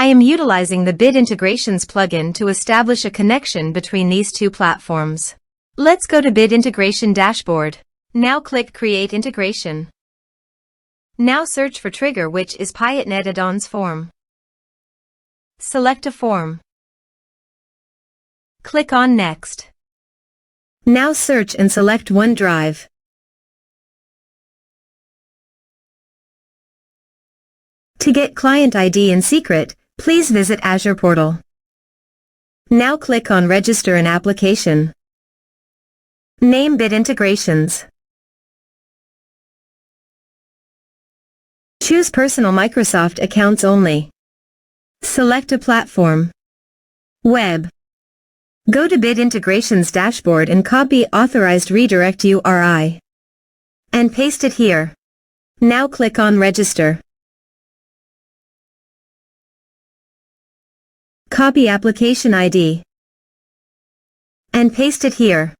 I am utilizing the Bit Integrations plugin to establish a connection between these two platforms. Let's go to Bit Integration Dashboard. Now click Create Integration. Now search for trigger, which is Piotnet Addons form. Select a form. Click on Next. Now search and select OneDrive. To get client ID and secret, please visit Azure portal. Now click on Register an application. Name Bit Integrations. Choose Personal Microsoft Accounts only. Select a platform. Web. Go to Bit Integrations Dashboard and copy Authorized Redirect URI. And paste it here. Now click on Register. Copy application ID. And paste it here.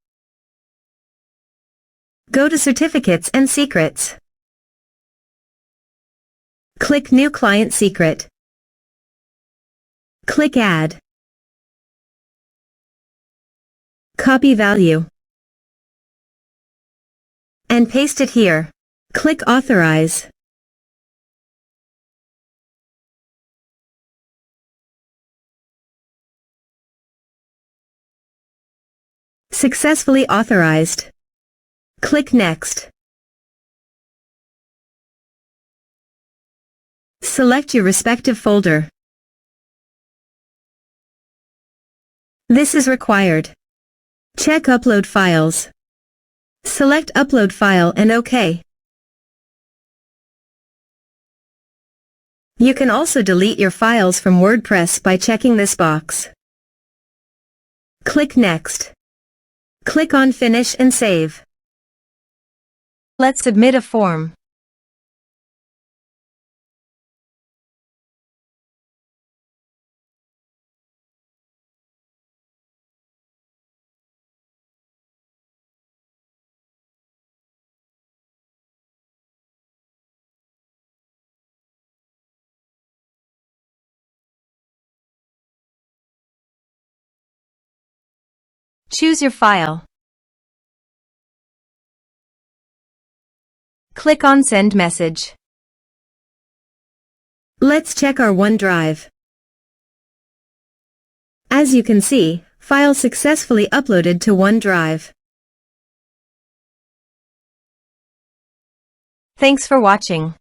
Go to Certificates and Secrets. Click New Client Secret. Click Add. Copy value. And paste it here. Click Authorize. Successfully authorized. Click Next. Select your respective folder. This is required. Check Upload Files. Select Upload File and OK. You can also delete your files from WordPress by checking this box. Click Next. Click on Finish and Save. Let's submit a form. Choose your file. Click on Send Message. Let's check our OneDrive. As you can see, file successfully uploaded to OneDrive. Thanks for watching.